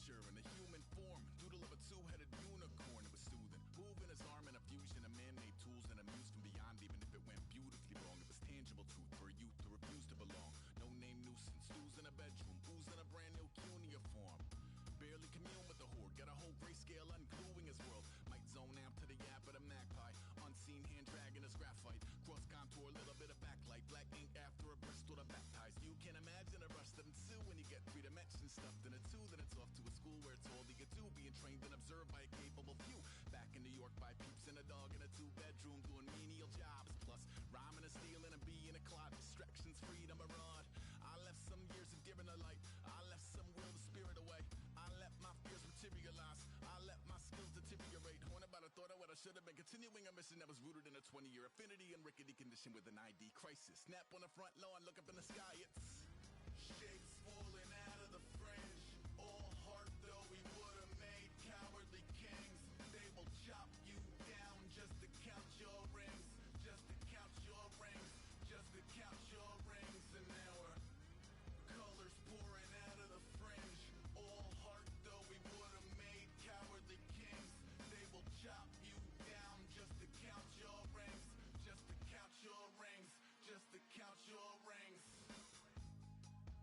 adventure in a human form. Doodle of a two-headed unicorn, it was soothing. Moving his arm in a fusion of man-made tools and amused from beyond, even if it went beautifully wrong. It was tangible truth for a youth to refuse to belong. No-name nuisance, stools in a bedroom, oozing a brand new cuneiform. Barely commune with the horde, got a whole grayscale ungluing his world. Might zone out to the yap of the magpie. Unseen hand dragging his graphite. Cross contour, little bit of backlight. Black ink after a Bristol to baptize. You can imagine a rush that ensue when you get three dimensions stuffed in a two. Then it's off to a school where it's all you can do. Being trained and observed by a capable few. Back in New York by peeps and a dog in a two-bedroom doing menial jobs. Plus rhyming and stealing and being a clod. Distractions, freedom, a rod. I left some years of giving a light. I left some will the spirit away. I let my fears materialize. I let my skills deteriorate. Horn about a thought of what I should have been. Continuing a mission that was rooted in a 20-year affinity and rickety condition with an ID crisis. Snap on the front lawn, look up in the sky. It's shapes falling out of the fringe. All heart though we would have made cowardly kings. They will chop you down just to count your rings. Just to count your rings. Just to count your rings. And now we're colors pouring out of the fringe. All heart though we would have made cowardly kings. They will chop you down just to count your rings. Just to count your rings. Just to count your rings.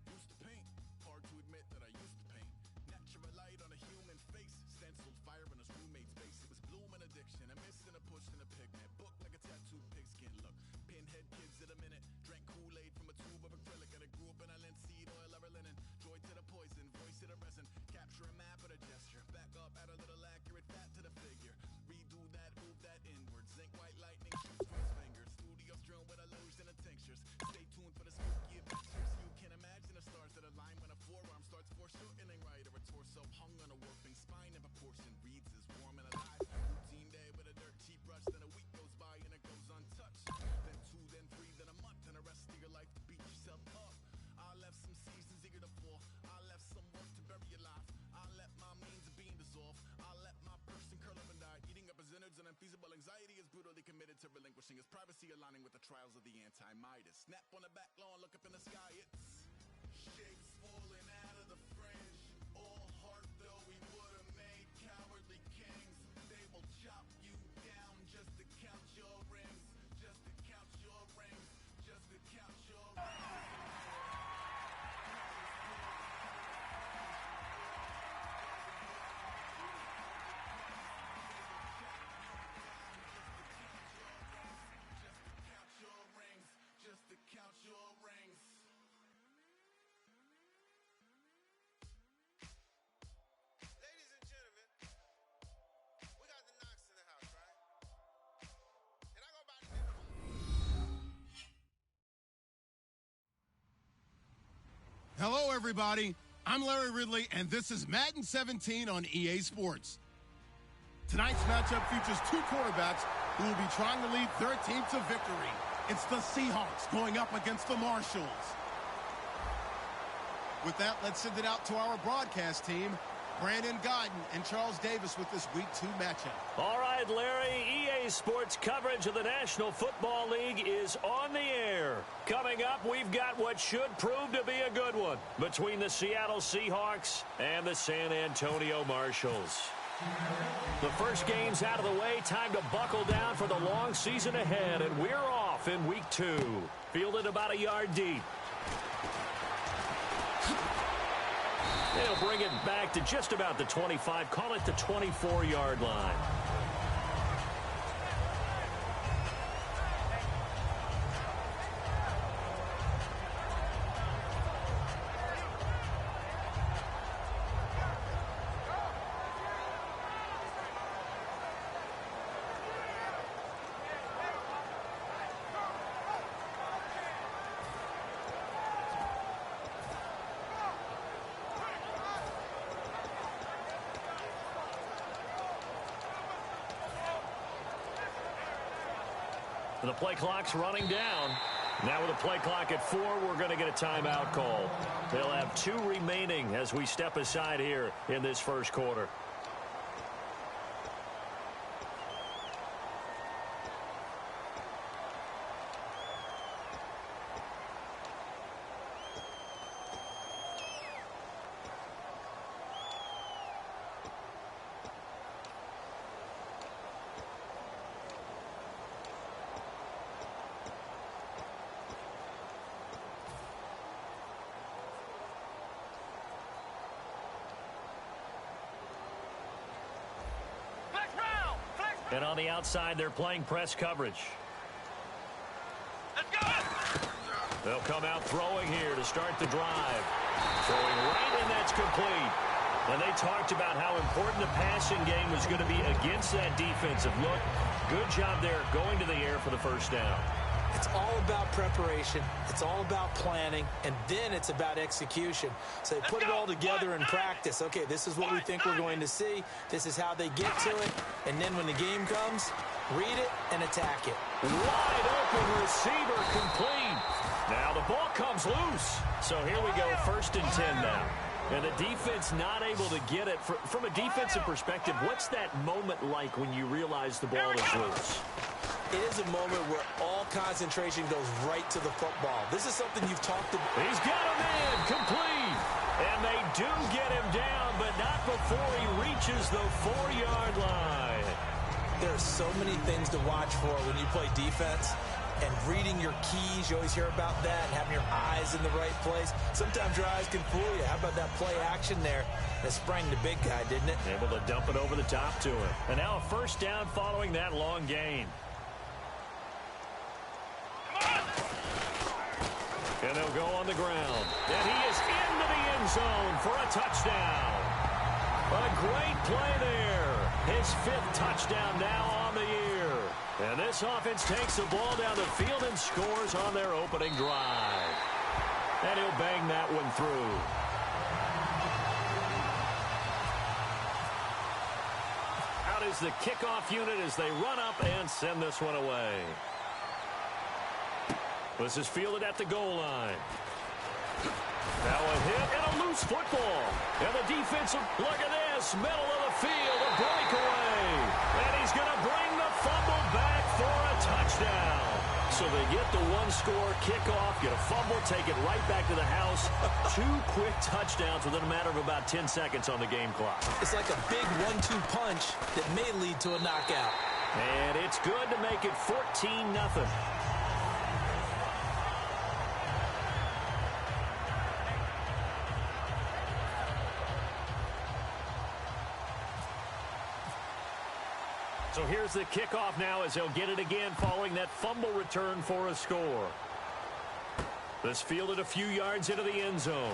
Used to paint. Hard to admit that I used to paint. Natural light on a human face. Stenciled fire in his roommate's face. It was bloom and addiction. A miss and a push and a pigment. Book like a tattooed pigskin look. Pinhead kids in a minute. Drank Kool-Aid from a tube of acrylic. And I grew up in a linseed oil ever linen. Joy to the poison. Voice to the resin. Capture a map of the gesture. Back up, add a little accurate fat to the figure. Redo that, move that inward. Zinc white lightning shoots from his fingers. Studio strewn with illusion and tinctures. Stay tuned for the spooky adventures. You can imagine the stars that align when a forearm starts foreshortening right, or a torso hung on a warping spine in proportion. Reads as warm and alive. Routine day with a dirt cheap brush. Then a week goes by and it goes untouched. Then two, then three, then a month, and the rest of your life to beat yourself up. I left some seasons eager to fall. I left some work to bury your life. I let my means of being dissolve. I let my person curl up and die. Eating up his innards and unfeasible anxiety is brutally committed to relinquishing his privacy, aligning with the trials of the anti-Midas. Snap on the back lawn, look up in the sky. It's shapes falling out of the fringe. All heart though we would have made cowardly kings. They will chop you down just to count your rings. Just to count your rings. Just to count your rings. Hello, everybody. I'm Larry Ridley, and this is Madden 17 on EA Sports. Tonight's matchup features two quarterbacks who will be trying to lead their team to victory. It's the Seahawks going up against the Marshalls. With that, let's send it out to our broadcast team, Brandon Godden and Charles Davis with this Week 2 matchup. All right, Larry, EA Sports coverage of the National Football League is on the air. Coming up, we've got what should prove to be a good one between the Seattle Seahawks and the San Antonio Marshalls. The first game's out of the way. Time to buckle down for the long season ahead, and we're off in Week 2. Fielded about a yard deep. They'll bring it back to just about the 25, call it the 24-yard line. The play clock's running down. Now with a play clock at 4, we're going to get a timeout call. They'll have 2 remaining as we step aside here in this first quarter. And on the outside, they're playing press coverage. Let's go! They'll come out throwing here to start the drive. Throwing right, and that's complete. And they talked about how important the passing game was going to be against that defensive look. Good job there going to the air for the first down. It's all about preparation. It's all about planning. And then it's about execution. So they put it all together in practice. Okay, this is what we think we're going to see. This is how they get to it. And then when the game comes, read it and attack it. Wide open receiver complete. Now the ball comes loose. So here we go, 1st and 10 now. And the defense not able to get it. From a defensive perspective, what's that moment like when you realize the ball is loose? It is a moment where all concentration goes right to the football. This is something you've talked about. He's got a man complete. And they do get him down, but not before he reaches the 4-yard line. There are so many things to watch for when you play defense. And reading your keys, you always hear about that, and having your eyes in the right place. Sometimes your eyes can fool you. How about that play action there that sprang the big guy, didn't it? Able to dump it over the top to him. And now a 1st down following that long gain. And they'll go on the ground. And he is into the end zone for a touchdown. A great play there. His 5th touchdown now on the year. And this offense takes the ball down the field and scores on their opening drive. And he'll bang that one through. Out is the kickoff unit as they run up and send this one away. This is fielded at the goal line. Now a hit and a loose football. And the defensive, look at this, middle of the field, a breakaway. And he's going to bring the fumble back for a touchdown. So they get the 1-score kickoff, get a fumble, take it right back to the house. 2 quick touchdowns within a matter of about 10 seconds on the game clock. It's like a big 1-2 punch that may lead to a knockout. And it's good to make it 14-0. So here's the kickoff now as they'll get it again following that fumble return for a score. This fielded a few yards into the end zone.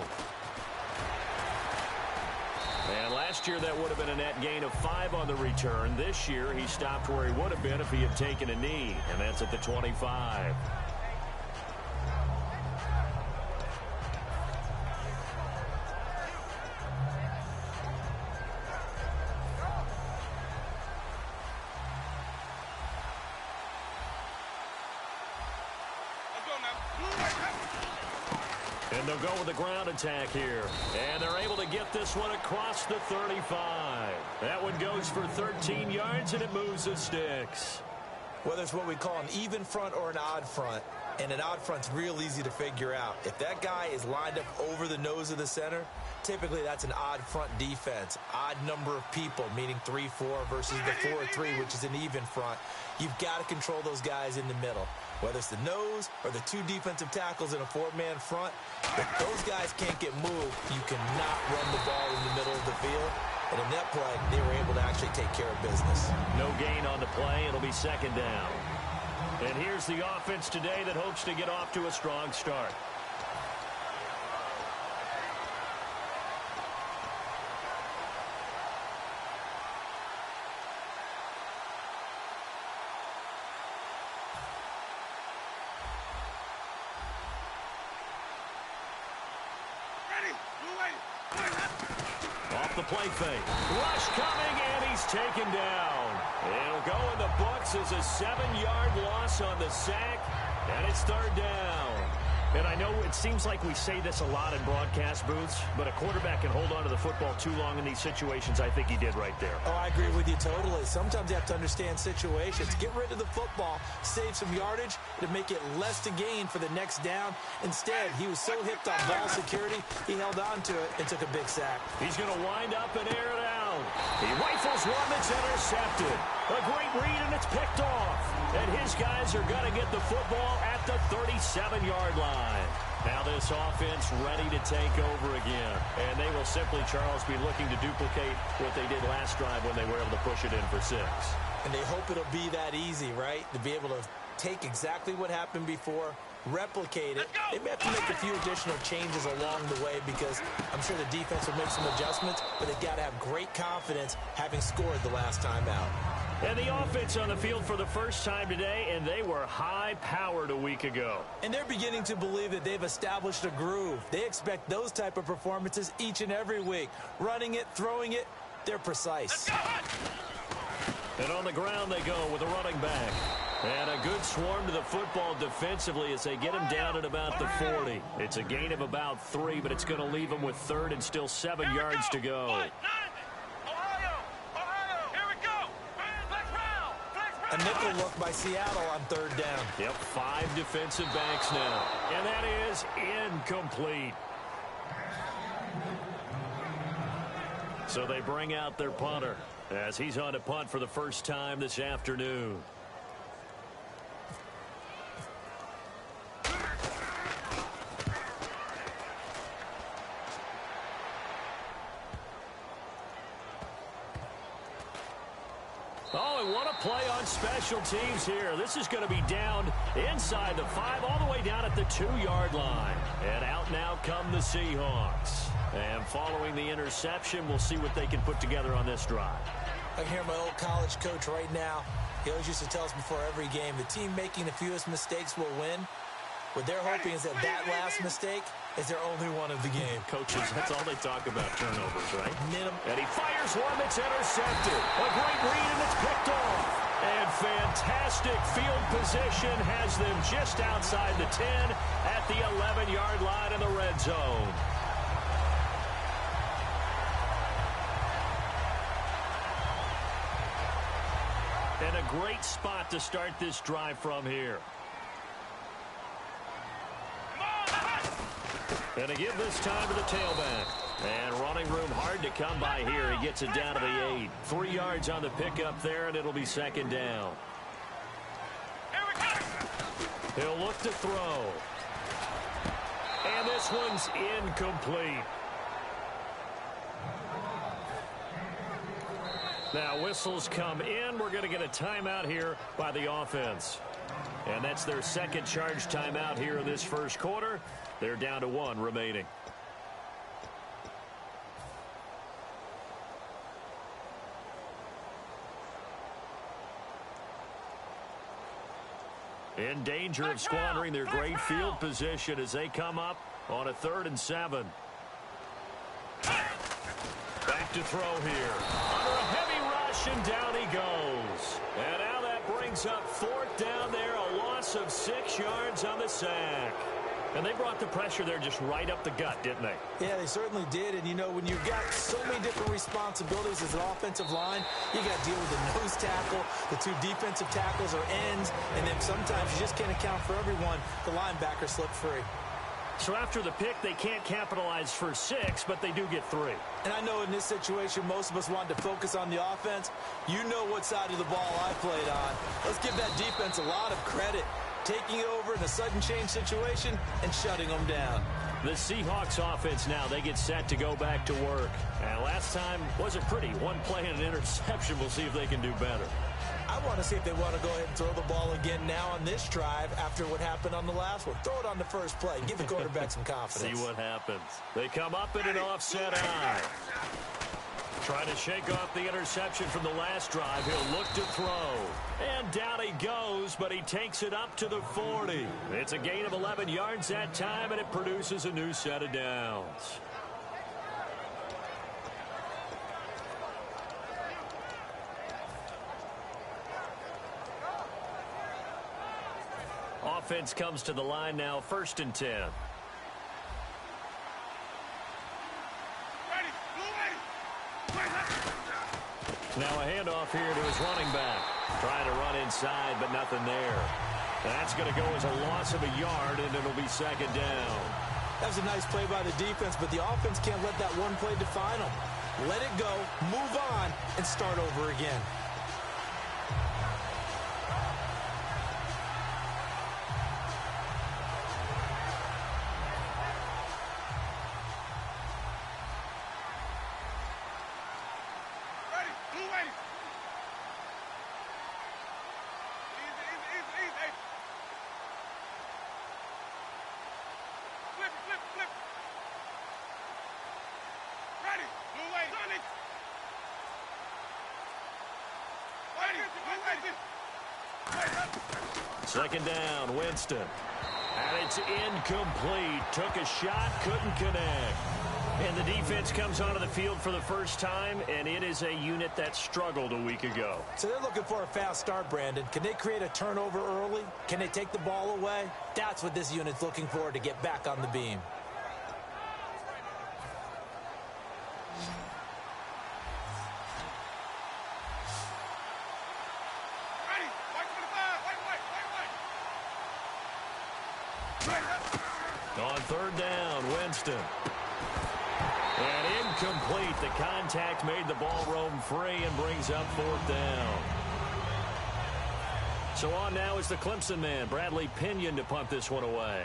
And last year that would have been a net gain of 5 on the return. This year he stopped where he would have been if he had taken a knee, and that's at the 25. And they'll go with the ground attack here. And they're able to get this one across the 35. That one goes for 13 yards, and it moves the sticks. Whether it's what we call an even front or an odd front, and an odd front's real easy to figure out. If that guy is lined up over the nose of the center, typically that's an odd front defense. Odd number of people, meaning 3-4 versus the 4-3, which is an even front. You've got to control those guys in the middle. Whether it's the nose or the 2 defensive tackles in a 4-man front, if those guys can't get moved, you cannot run the ball in the middle of the field. And in that play, they were able to actually take care of business. No gain on the play. It'll be 2nd down. And here's the offense today that hopes to get off to a strong start. Off the play fake. Rush coming, and he's taken down. It'll go in the books as a 7-yard loss on the sack, and it's 3rd down. And I know it seems like we say this a lot in broadcast booths, but a quarterback can hold on to the football too long in these situations. I think he did right there. Oh, I agree with you totally. Sometimes you have to understand situations. Get rid of the football, save some yardage to make it less to gain for the next down. Instead, he was so hipped on ball security, he held on to it and took a big sack. He's going to wind up and air it out. He rifles one that's intercepted. A great read, and it's picked off. And his guys are going to get the football at the 37-yard line. Now this offense ready to take over again. And they will simply, Charles, be looking to duplicate what they did last drive when they were able to push it in for 6. And they hope it'll be that easy, right? To be able to take exactly what happened before, replicate it. They may have to make a few additional changes along the way because I'm sure the defense will make some adjustments, but they've got to have great confidence having scored the last time out. And the offense on the field for the first time today, and they were high-powered a week ago. And they're beginning to believe that they've established a groove. They expect those type of performances each and every week. Running it, throwing it, they're precise. And on the ground they go with a running back. And a good swarm to the football defensively as they get him down at about the 40. It's a gain of about 3, but it's going to leave him with 3rd and still 7 yards to go. A nickel look by Seattle on 3rd down. Yep, 5 defensive backs now. And that is incomplete. So they bring out their punter as he's on to punt for the first time this afternoon. Oh, and what a play on special teams here. This is going to be down inside the 5, all the way down at the 2-yard line. And out now come the Seahawks. And following the interception, we'll see what they can put together on this drive. I hear my old college coach right now. He always used to tell us before every game, the team making the fewest mistakes will win. What they're hoping is that last mistake is their only one of the game. Coaches, that's all they talk about, turnovers, right? Minimum. And he fires one that's intercepted. A great read, and it's picked off. And fantastic field position has them just outside the 10 at the 11-yard line in the red zone. And a great spot to start this drive from here. And to give this time to the tailback. And running room hard to come by here. He gets it down to the 8. 3 yards on the pickup there, and it'll be 2nd down. He'll look to throw. And this one's incomplete. Now whistles come in. We're going to get a timeout here by the offense. And that's their 2nd charge timeout here in this first quarter. They're down to 1 remaining. In danger of squandering their great field position as they come up on a 3rd and 7. Back to throw here. Under a heavy rush, and down he goes. And now that brings up 4th down there, a loss of 6 yards on the sack. And they brought the pressure there just right up the gut, didn't they? Yeah, they certainly did. And, you know, when you've got so many different responsibilities as an offensive line, you got to deal with the nose tackle, the 2 defensive tackles or ends, and then sometimes you just can't account for everyone. The linebacker slipped free. So after the pick, they can't capitalize for 6, but they do get 3. And I know in this situation, most of us wanted to focus on the offense. You know what side of the ball I played on. Let's give that defense a lot of credit. Taking it over in a sudden change situation and shutting them down. The Seahawks offense now, they get set to go back to work. And last time wasn't pretty. 1 play and an interception. We'll see if they can do better. I want to see if they want to go ahead and throw the ball again now on this drive after what happened on the last one. Throw it on the first play. Give the quarterback some confidence. See what happens. They come up in an offset eye. Trying to shake off the interception from the last drive. He'll look to throw. And down he goes, but he takes it up to the 40. It's a gain of 11 yards that time, and it produces a new set of downs. Offense comes to the line now, 1st and 10. Now a handoff here to his running back. Trying to run inside, but nothing there. That's going to go as a loss of a yard, and it'll be 2nd down. That was a nice play by the defense, but the offense can't let that one play define them. Let it go, move on, and start over again. Second down, Winston. And it's incomplete. Took a shot, couldn't connect. And the defense comes onto the field for the first time, and it is a unit that struggled a week ago. So they're looking for a fast start, Brandon. Can they create a turnover early? Can they take the ball away? That's what this unit's looking for to get back on the beam. On third down, Winston. And incomplete. The contact made the ball roam free and brings up fourth down. So on now is the Clemson man, Bradley Pinion, to punt this one away.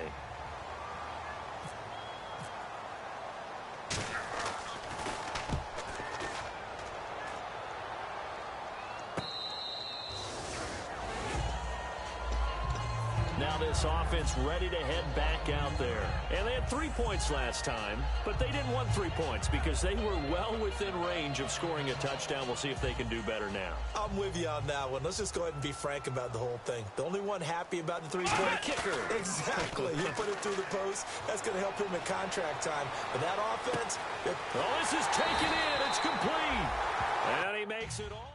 Now this offense ready to head back out there. And they had 3 points last time, but they didn't want 3 points because they were well within range of scoring a touchdown. We'll see if they can do better now. I'm with you on that one. Let's just go ahead and be frank about the whole thing. The only one happy about the three-point kicker. Exactly. You put it through the post. That's going to help him in contract time. But that offense. Oh, this is taken in. It's complete. And he makes it all.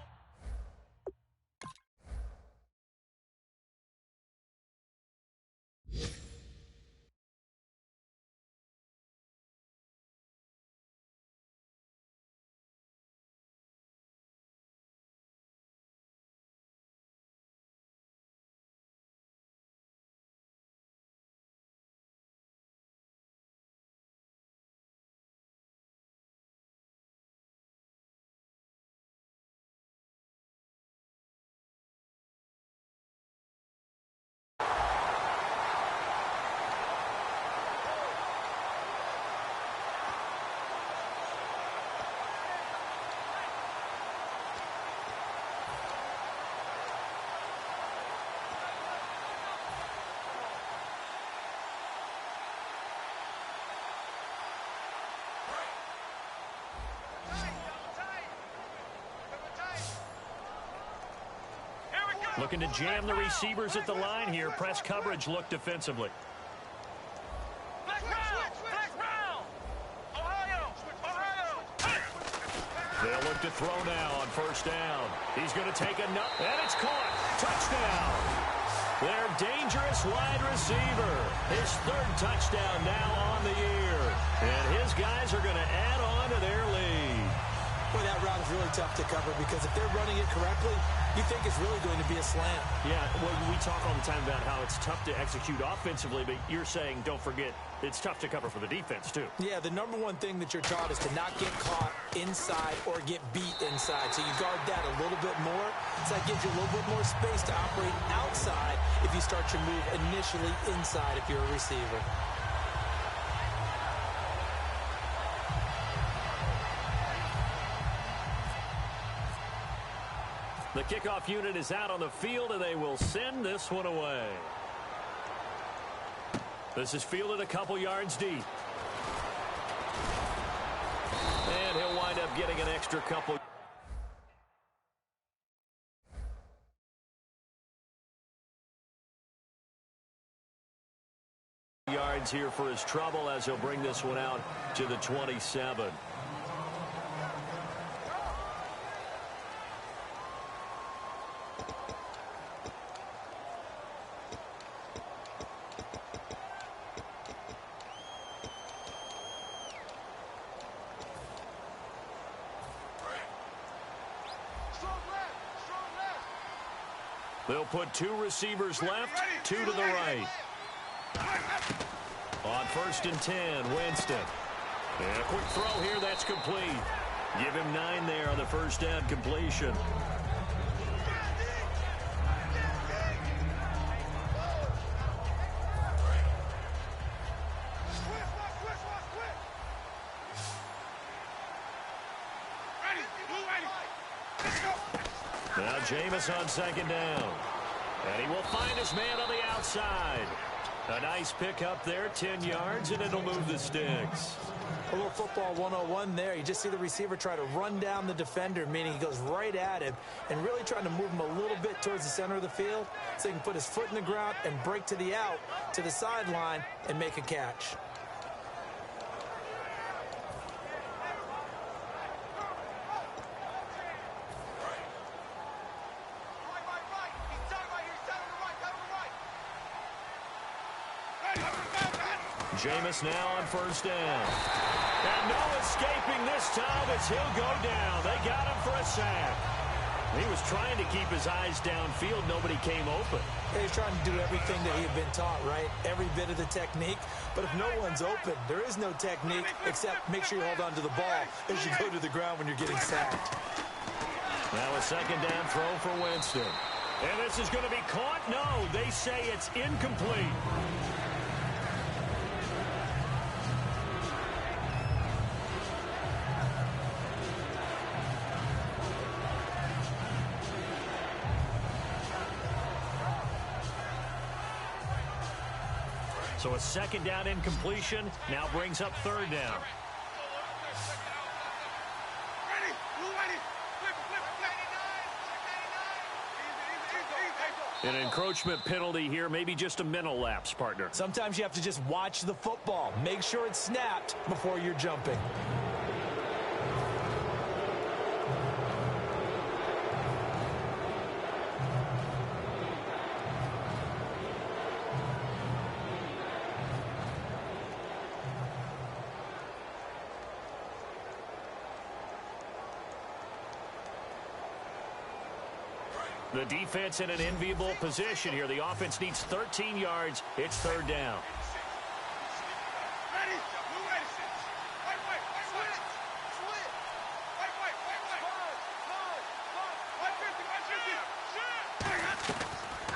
Looking to jam the receivers at the line here. Press coverage look defensively. They'll look to throw now on first down. He's going to take and it's caught. Touchdown. Their dangerous wide receiver. His third touchdown now on the year. And his guys are going to add on to their lead. Boy, that route is really tough to cover because if they're running it correctly, you think it's really going to be a slant. Yeah, well, we talk all the time about how it's tough to execute offensively, but you're saying, don't forget, it's tough to cover for the defense, too. Yeah, the number one thing that you're taught is to not get caught inside or get beat inside. So you guard that a little bit more. So that gives you a little bit more space to operate outside if you start your move initially inside if you're a receiver. The kickoff unit is out on the field, and they will send this one away. This is fielded a couple yards deep. And he'll wind up getting an extra couple. Yards here for his trouble as he'll bring this one out to the 27. They'll put two receivers left, two to the right. On 1st and 10, Winston. And a quick throw here, that's complete. Give him 9 there on the first down completion. Now Jameis on 2nd down. And he will find his man on the outside. A nice pick up there, 10 yards, and it'll move the sticks. A little football 101 there. You just see the receiver try to run down the defender, meaning he goes right at him and really trying to move him a little bit towards the center of the field so he can put his foot in the ground and break to the out, to the sideline, and make a catch. Jameis now on first down. And no escaping this time as he'll go down. They got him for a sack. He was trying to keep his eyes downfield. Nobody came open. He's trying to do everything that he had been taught, right? Every bit of the technique. But if no one's open, there is no technique except make sure you hold on to the ball as you go to the ground when you're getting sacked. Now a second down throw for Winston. And this is going to be caught? No, they say it's incomplete. So a second down incompletion now brings up third down. An encroachment penalty here, maybe just a mental lapse, partner. Sometimes you have to just watch the football. Make sure it's snapped before you're jumping. The defense in an enviable position here. The offense needs 13 yards. It's third down.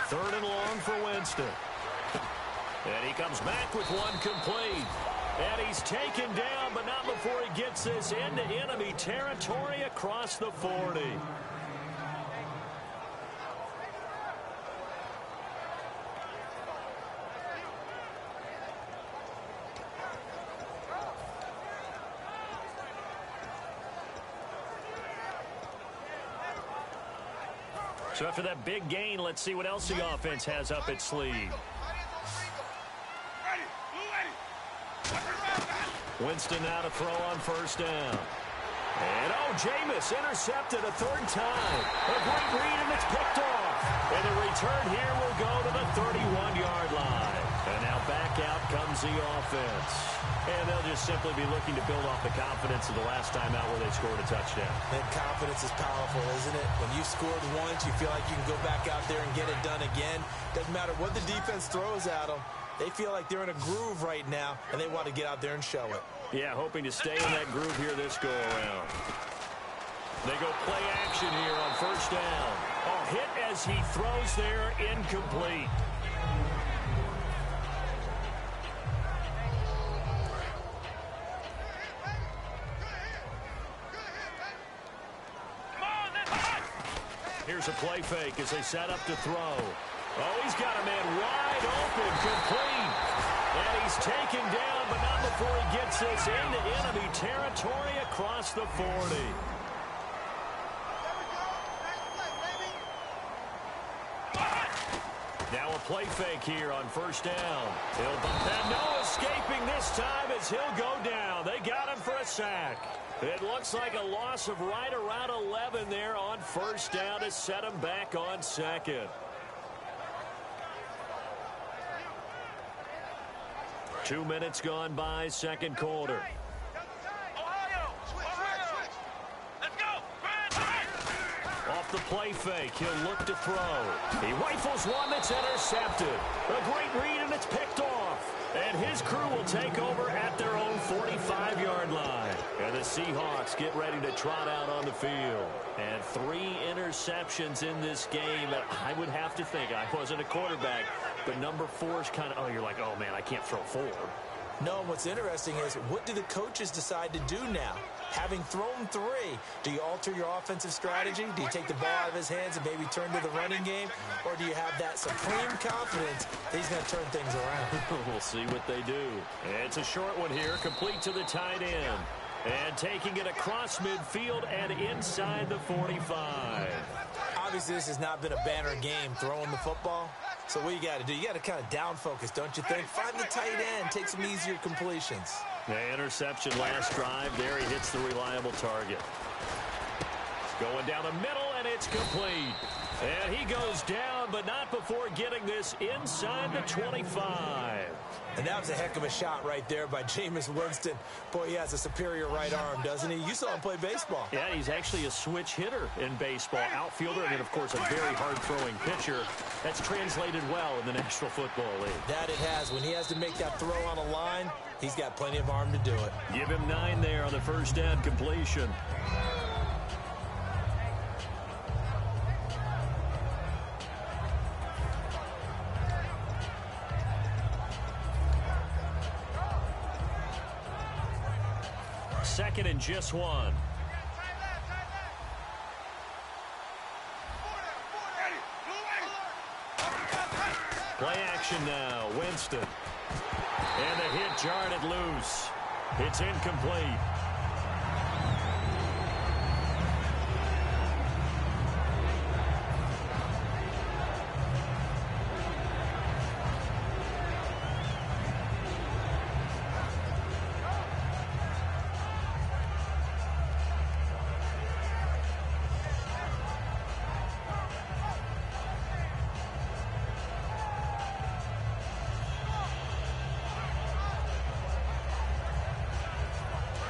Third and long for Winston. And he comes back with one complete. And he's taken down, but not before he gets this into enemy territory across the 40. So after that big gain, let's see what else the offense has up its sleeve. Winston now to throw on first down. And Jameis intercepted a third time. A great read, and it's picked off. And the return here will go to the 31-yard line. And now back out comes the offense. And they'll just simply be looking to build off the confidence of the last time out where they scored a touchdown. And confidence is powerful, isn't it? When you scored once, you feel like you can go back out there and get it done again. Doesn't matter what the defense throws at them. They feel like they're in a groove right now, and they want to get out there and show it. Yeah, hoping to stay in that groove here this go-around. They go play action here on first down. Hit as he throws there, incomplete. Here's a play fake as they set up to throw. He's got a man wide open, complete. And he's taken down, but not before he gets this into enemy territory across the 40. Now a play fake here on first down. He'll bump and no escaping this time as he'll go down. They got him for a sack. It looks like a loss of right around 11 there on first down to set him back on second. 2 minutes gone by, second quarter. Off the play fake, he'll look to throw. He rifles one that's intercepted. A great read, and it's picked off. And his crew will take over at their own 45-yard line. And the Seahawks get ready to trot out on the field. And 3 interceptions in this game. I would have to think, I wasn't a quarterback, but number 4 is kind of, you're like, oh, man, I can't throw 4. No, what's interesting is, what do the coaches decide to do now? Having thrown 3, do you alter your offensive strategy? Do you take the ball out of his hands and maybe turn to the running game? Or do you have that supreme confidence that he's going to turn things around? We'll see what they do. It's a short one here, complete to the tight end. And taking it across midfield and inside the 45. Obviously, this has not been a banner game throwing the football. So what you got to do, you got to kind of down focus, don't you think? Find the tight end, take some easier completions. The interception last drive. There he hits the reliable target. Going down the middle, and it's complete. And he goes down, but not before getting this inside the 25. And that was a heck of a shot right there by Jameis Winston. Boy, he has a superior right arm, doesn't he? You saw him play baseball. Yeah, he's actually a switch hitter in baseball. Outfielder, and then, of course, a very hard-throwing pitcher. That's translated well in the National Football League. That it has. When he has to make that throw on a line, he's got plenty of arm to do it. Give him 9 there on the first down completion. Second and just 1. Play action now. Winston. And the hit jarred it loose. It's incomplete.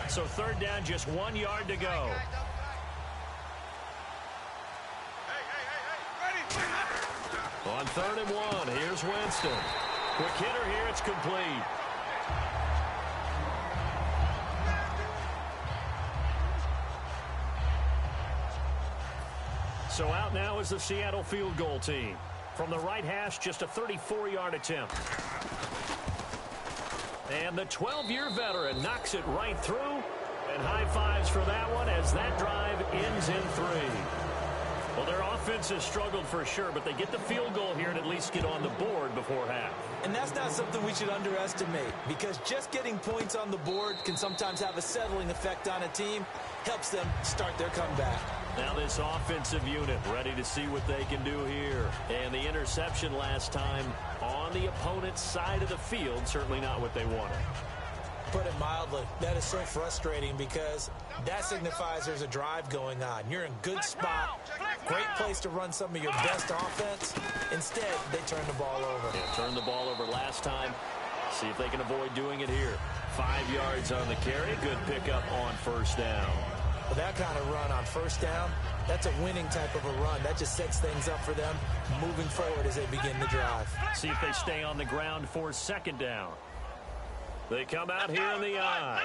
So third down, just 1 yard to go. On 3rd and 1, here's Winston. Quick hitter here, it's complete. So out now is the Seattle field goal team. From the right hash, just a 34-yard attempt. And the 12-year veteran knocks it right through. And high fives for that one as that drive ends in 3. Well, their offense has struggled for sure, but they get the field goal here and at least get on the board before half. And that's not something we should underestimate, because just getting points on the board can sometimes have a settling effect on a team. Helps them start their comeback. Now this offensive unit ready to see what they can do here. And the interception last time on the opponent's side of the field, certainly not what they wanted. Put it mildly, that is so frustrating because that signifies there's a drive going on. You're in good spot, great place to run some of your best offense. Instead, they turn the ball over. Yeah, turned the ball over last time. See if they can avoid doing it here. 5 yards on the carry. Good pickup on first down. Well, that kind of run on first down, that's a winning type of a run. That just sets things up for them moving forward as they begin the drive. See if they stay on the ground for second down. They come out here in the eye.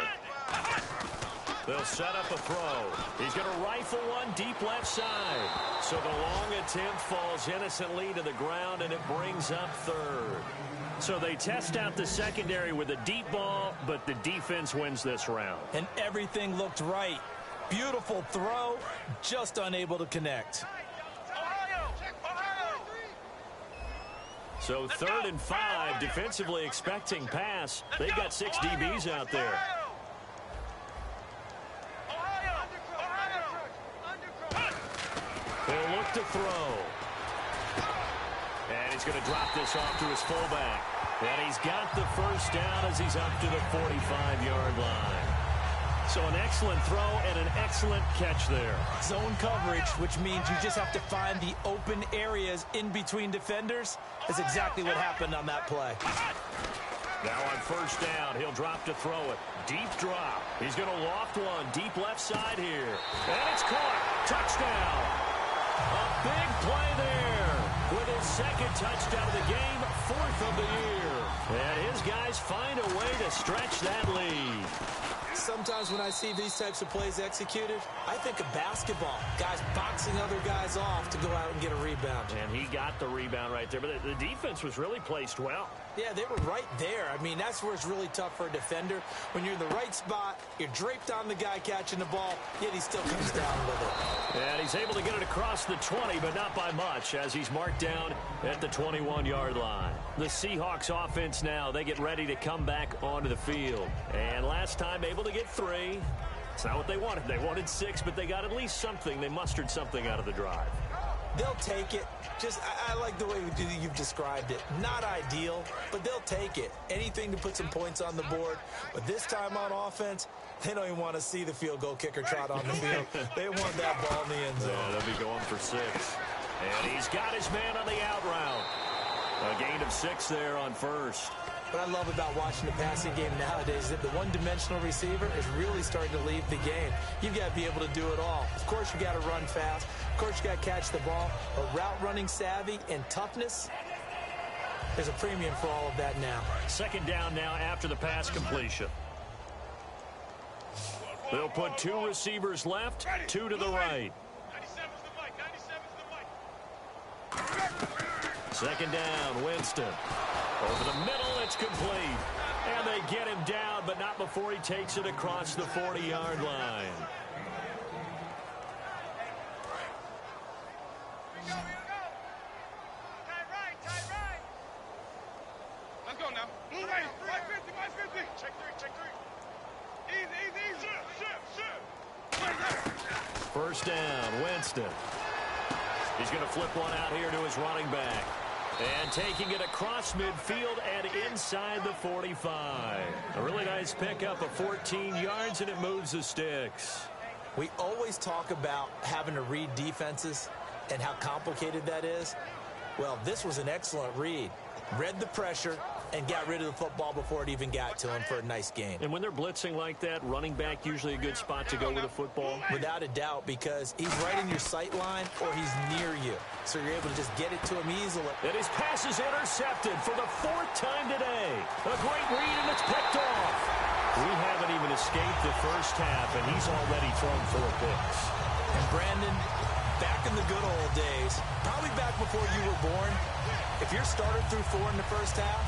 They'll set up a throw. He's going to rifle one deep left side. So the long attempt falls innocently to the ground, and it brings up 3rd. So they test out the secondary with a deep ball, but the defense wins this round. And everything looked right. Beautiful throw, just unable to connect. So 3rd and 5, defensively expecting pass. They've got 6 DBs out there. They'll look to throw. And he's going to drop this off to his fullback. And he's got the first down as he's up to the 45-yard line. So an excellent throw and an excellent catch there. Zone coverage, which means you just have to find the open areas in between defenders. That's exactly what happened on that play. Now on first down, he'll drop to throw it. Deep drop. He's going to loft one deep left side here. And it's caught. Touchdown. A big play there with his second touchdown of the game, 4th of the year. And his guys find a way to stretch that lead. Sometimes when I see these types of plays executed, I think of basketball. Guys boxing other guys off to go out and get a rebound. And he got the rebound right there, but the defense was really placed well. Yeah, they were right there. I mean, that's where it's really tough for a defender. When you're in the right spot, you're draped on the guy catching the ball, yet he still comes down with it. And he's able to get it across the 20, but not by much, as he's marked down at the 21-yard line. The Seahawks offense now, they get ready to come back onto the field. And last time, able to get 3. It's not what they wanted. They wanted 6, but they got at least something. They mustered something out of the drive. They'll take it. I like the way you've described it. Not ideal, but they'll take it. Anything to put some points on the board. But this time on offense, they don't even want to see the field goal kicker trot on the field. They want that ball in the end zone. Yeah, they'll be going for 6. And he's got his man on the out route. A gain of 6 there on first. What I love about watching the passing game nowadays is that the one-dimensional receiver is really starting to leave the game. You've got to be able to do it all. Of course, you've got to run fast. Of course, you've got to catch the ball. But route running savvy and toughness, there's a premium for all of that now. Second down now after the pass completion. They'll put 2 receivers left, 2 to the right. 2nd down, Winston. Over the middle, it's complete. And they get him down, but not before he takes it across the 40-yard line. Let's go now. Blue right. 550. Check 3. Easy. Shift. First down, Winston. He's going to flip one out here to his running back. And taking it across midfield and inside the 45. A really nice pickup of 14 yards, and it moves the sticks. We always talk about having to read defenses and how complicated that is. Well, this was an excellent read. Read the pressure and got rid of the football before it even got to him for a nice gain. And when they're blitzing like that, running back usually a good spot to go with the football? Without a doubt, because he's right in your sight line or he's near you. So you're able to just get it to him easily. And his pass is intercepted for the 4th time today. A great read, and it's picked off. We haven't even escaped the first half, and he's already thrown 4 picks. And Brandon, back in the good old days, probably back before you were born, if your starter threw 4 in the first half,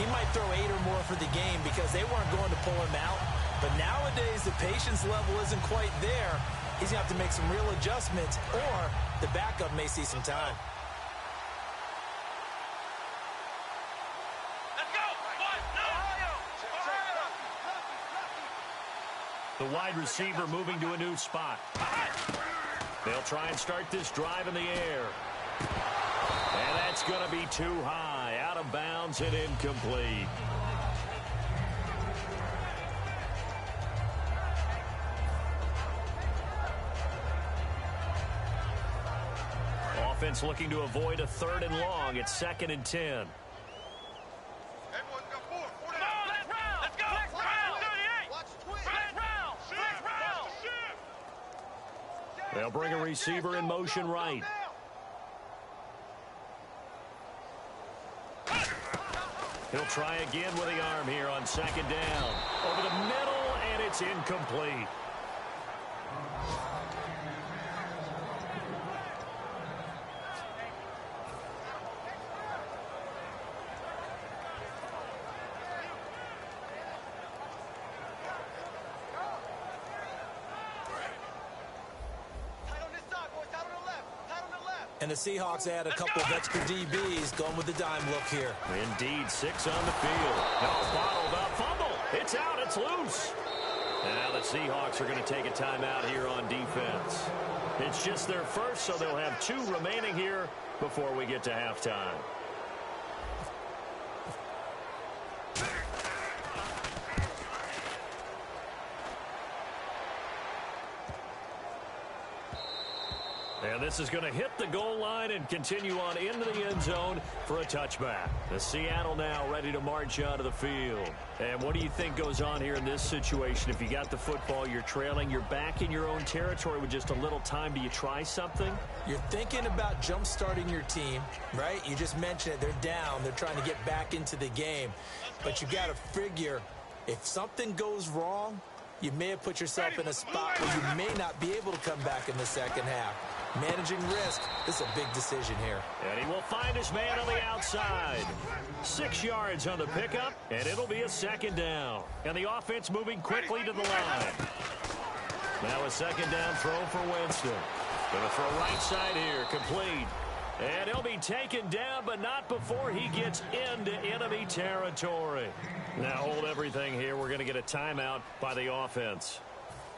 he might throw 8 or more for the game because they weren't going to pull him out. But nowadays, the patience level isn't quite there. He's going to have to make some real adjustments, or the backup may see some time. Let's go. The wide receiver moving to a new spot. They'll try and start this drive in the air. And that's going to be too high, out of bounds and incomplete. Offense looking to avoid a 3rd and long. It's 2nd and 10. Everyone's got 4. 4 down. Let's go. Let's round. 38. Watch twist. Round. Shift. They'll bring a receiver in motion right. He'll try again with the arm here on 2nd down. Over the middle, and it's incomplete. And the Seahawks add a couple of extra DBs going with the dime look here. Indeed, 6 on the field. No, bottled up, fumble. It's out, it's loose. And now the Seahawks are going to take a timeout here on defense. It's just their first, so they'll have 2 remaining here before we get to halftime. And this is going to hit the goal line and continue on into the end zone for a touchback. The Seattle now ready to march out of the field. And what do you think goes on here in this situation? If you got the football, you're trailing, you're back in your own territory with just a little time. Do you try something? You're thinking about jump-starting your team, right? You just mentioned it. They're down. They're trying to get back into the game. But you got to figure, if something goes wrong, you may have put yourself in a spot where you may not be able to come back in the second half. Managing risk, this is a big decision here. And he will find his man on the outside. 6 yards on the pickup, and it'll be a second down. And the offense moving quickly to the line. Now a second down throw for Winston. Going to throw right side here, complete. And he'll be taken down, but not before he gets into enemy territory. Now hold everything here. We're going to get a timeout by the offense.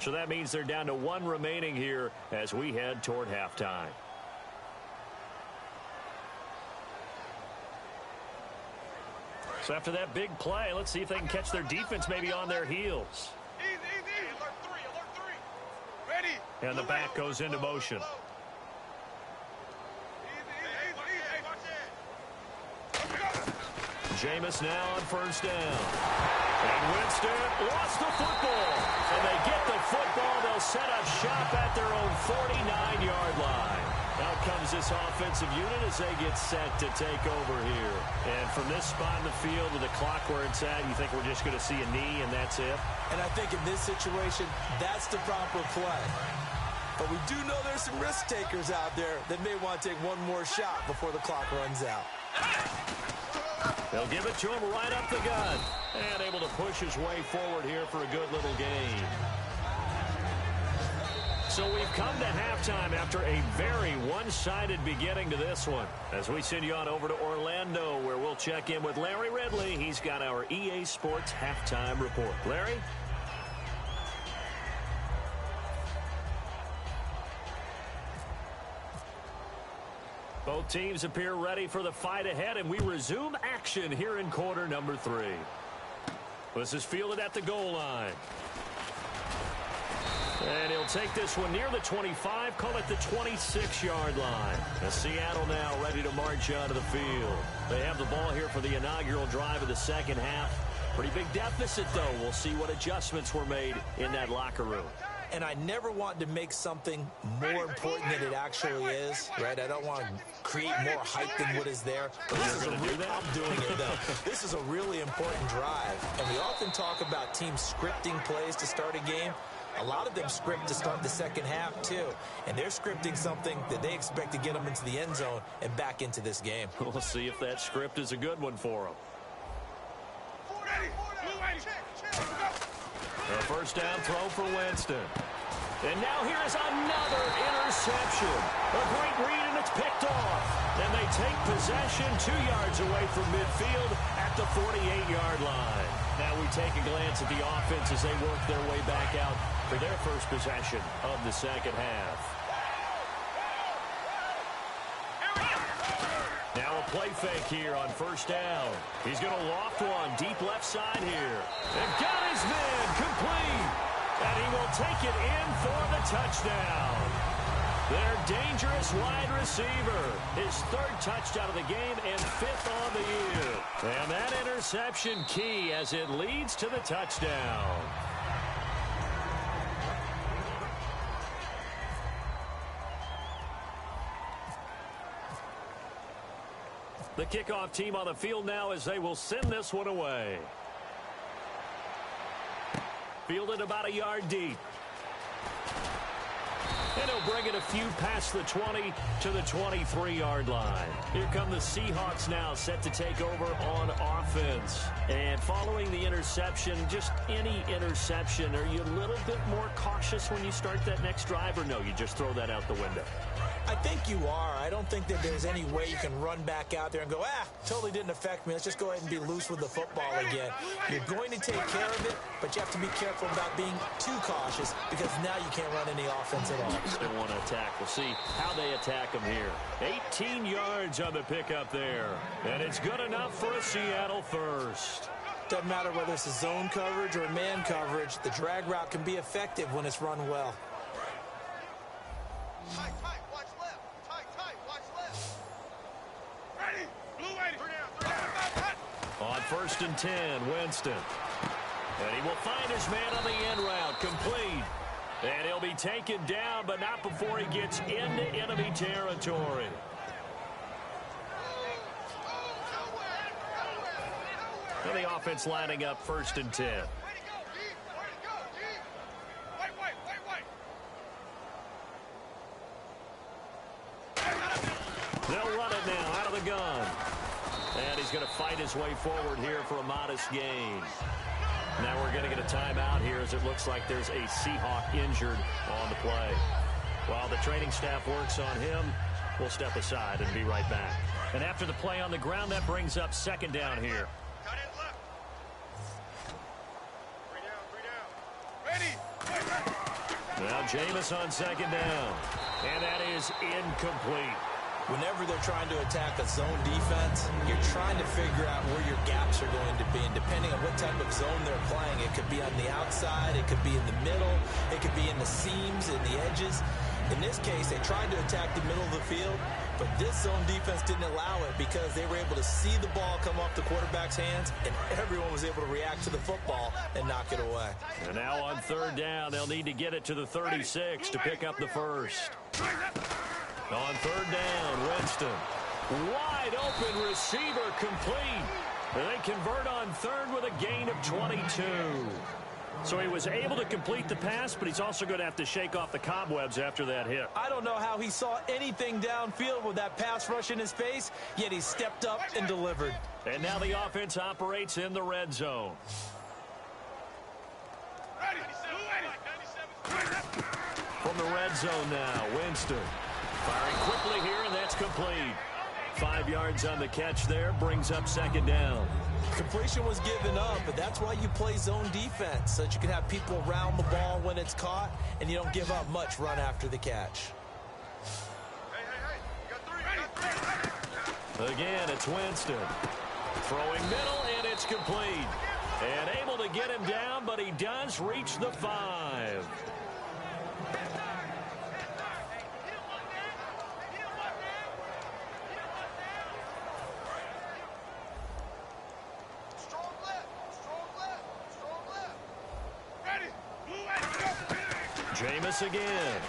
So that means they're down to 1 remaining here as we head toward halftime. So after that big play, let's see if they can catch their defense maybe on their heels. Easy. Alert 3. Ready. And the back goes into motion. Jameis now on first down. And Winston lost the football. And they get the football. They'll set up shop at their own 49-yard line. Out comes this offensive unit as they get set to take over here. And from this spot in the field with the clock where it's at, you think we're just going to see a knee and that's it? And I think in this situation, that's the proper play. But we do know there's some risk takers out there that may want to take one more shot before the clock runs out. They'll give it to him right up the gut. And able to push his way forward here for a good little gain. So we've come to halftime after a very one-sided beginning to this one. As we send you on over to Orlando, where we'll check in with Larry Ridley. He's got our EA Sports halftime report. Larry? Both teams appear ready for the fight ahead, and we resume action here in quarter number 3. This is fielded at the goal line. And he'll take this one near the 25, call it the 26-yard line. As Seattle now ready to march onto the field. They have the ball here for the inaugural drive of the second half. Pretty big deficit, though. We'll see what adjustments were made in that locker room. And I never want to make something more important than it actually is, right? I don't want to create more hype than what is there. But this is I'm doing it, though. This is a really important drive. And we often talk about teams scripting plays to start a game. A lot of them script to start the second half, too. And they're scripting something that they expect to get them into the end zone and back into this game. We'll see if that script is a good one for them. A first down throw for Winston. And now here's another interception. A great read, and it's picked off. And they take possession 2 yards away from midfield at the 48-yard line. Now we take a glance at the offense as they work their way back out for their first possession of the second half. Now a play fake here on first down. He's going to loft one deep left side here. And got his man complete. And he will take it in for the touchdown. Their dangerous wide receiver. His 3rd touchdown of the game and 5th on the year. And that interception key as it leads to the touchdown. The kickoff team on the field now as they will send this one away. Fielded about a yard deep. And he'll bring it a few past the 20 to the 23-yard line. Here come the Seahawks now set to take over on offense. And following the interception, just any interception, are you a little bit more cautious when you start that next drive, or no, you just throw that out the window? I think you are. I don't think that there's any way you can run back out there and go, totally didn't affect me. Let's just go ahead and be loose with the football again. You're going to take care of it, but you have to be careful about being too cautious because now you can't run any offense at all. Still want to attack. We'll see how they attack them here. 18 yards on the pickup there. And it's good enough for a Seattle first. Doesn't matter whether it's a zone coverage or man coverage. The drag route can be effective when it's run well. Tight, watch left. Tight, watch left. Ready, blue 80. 3 down. On 1st and 10, Winston. And he will find his man on the end route, complete. And he'll be taken down, but not before he gets into enemy territory. And the offense lining up 1st and 10. gun. And he's going to fight his way forward here for a modest gain. Now we're going to get a timeout here as it looks like there's a Seahawk injured on the play. While the training staff works on him, we'll step aside and be right back. And after the play on the ground, that brings up second down here. Cut it left. 3 down. Ready. Now Jameis on second down. And that is incomplete. Whenever they're trying to attack a zone defense, you're trying to figure out where your gaps are going to be. And depending on what type of zone they're playing, it could be on the outside, it could be in the middle, it could be in the seams and the edges. In this case, they tried to attack the middle of the field, but this zone defense didn't allow it because they were able to see the ball come off the quarterback's hands, and everyone was able to react to the football and knock it away. And now on third down, they'll need to get it to the 36 to pick up the first. On third down, Winston. Wide open receiver complete. And they convert on third with a gain of 22. So he was able to complete the pass, but he's also going to have to shake off the cobwebs after that hit. I don't know how he saw anything downfield with that pass rush in his face, yet he stepped up and delivered. And now the offense operates in the red zone. From the red zone now, Winston. Firing quickly here, and that's complete. 5 yards on the catch there, brings up second down. Completion was given up, but that's why you play zone defense, so that you can have people around the ball when it's caught, and you don't give up much run after the catch. Again, it's Winston. Throwing middle, and it's complete. And able to get him down, but he does reach the 5. Jameis again.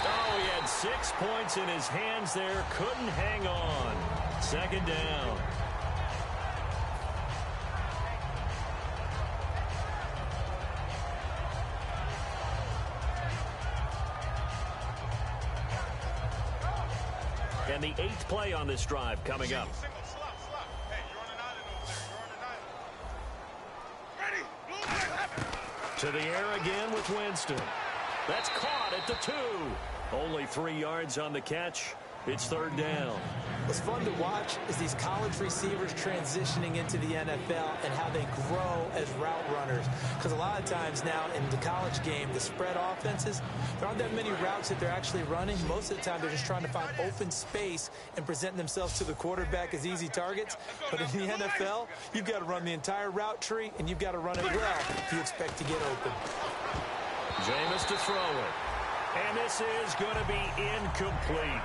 Oh, he had 6 points in his hands there. Couldn't hang on. Second down. And the 8th play on this drive coming up. To the air again with Winston. That's caught at the 2. Only 3 yards on the catch. It's third down. What's fun to watch is these college receivers transitioning into the NFL and how they grow as route runners. Because a lot of times now in the college game, the spread offenses, there aren't that many routes that they're actually running. Most of the time, they're just trying to find open space and present themselves to the quarterback as easy targets. But in the NFL, you've got to run the entire route tree, and you've got to run it well if you expect to get open. Jameis to throw it. And this is going to be incomplete.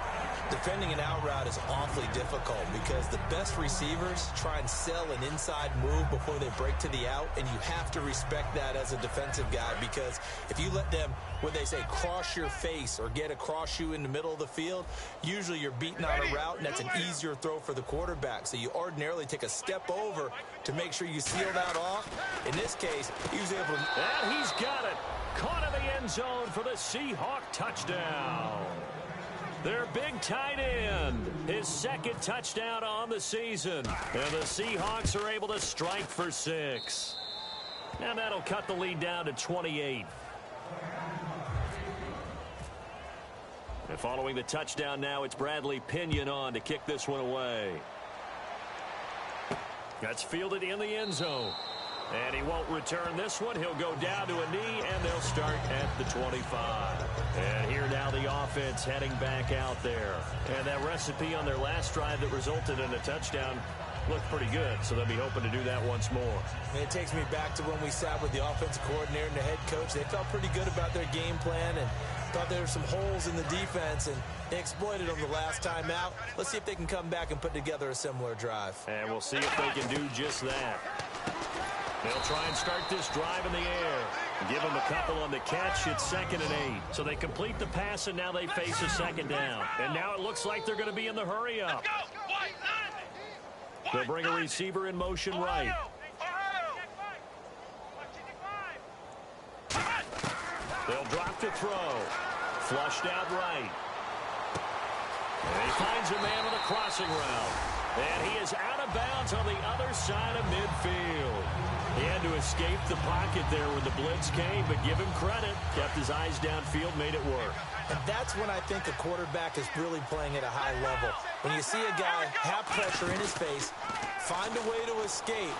Defending an out route is awfully difficult because the best receivers try and sell an inside move before they break to the out, and you have to respect that as a defensive guy because if you let them, what they say, cross your face or get across you in the middle of the field, usually you're beating on a route, and that's an easier throw for the quarterback. So you ordinarily take a step over to make sure you seal that off. In this case, he was able to... And he's got it. Caught in the end zone for the Seahawk touchdown. Their big tight end, his second touchdown on the season. And the Seahawks are able to strike for 6. And that'll cut the lead down to 28. And following the touchdown now, it's Bradley Pinion on to kick this one away. That's fielded in the end zone. And he won't return this one. He'll go down to a knee, and they'll start at the 25. And here now the offense heading back out there. And that recipe on their last drive that resulted in a touchdown looked pretty good, so they'll be hoping to do that once more. And it takes me back to when we sat with the offensive coordinator and the head coach. They felt pretty good about their game plan and thought there were some holes in the defense, and they exploited them the last time out. Let's see if they can come back and put together a similar drive. And we'll see if they can do just that. They'll try and start this drive in the air. Give them a couple on the catch. It's 2nd and 8. So they complete the pass, and now they face a second down. And now it looks like they're going to be in the hurry-up. They'll bring a receiver in motion right. They'll drop to throw. Flushed out right. And he finds a man on the crossing route. And he is out of bounds on the other side of midfield. He had to escape the pocket there when the blitz came, but give him credit. Kept his eyes downfield, made it work. And that's when I think a quarterback is really playing at a high level. When you see a guy have pressure in his face, find a way to escape,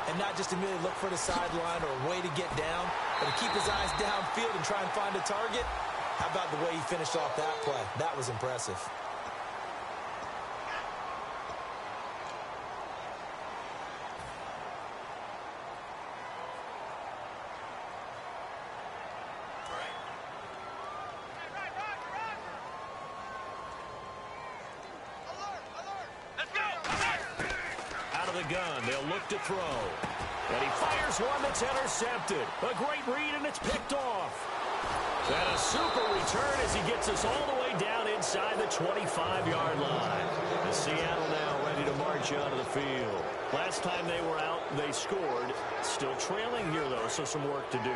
and not just immediately look for the sideline or a way to get down, but to keep his eyes downfield and try and find a target. How about the way he finished off that play? That was impressive. Gun. They'll look to throw. And he fires one that's intercepted. A great read, and it's picked off. And a super return as he gets us all the way down inside the 25-yard line. And Seattle now ready to march onto the field. Last time they were out, they scored. Still trailing here, though, so some work to do.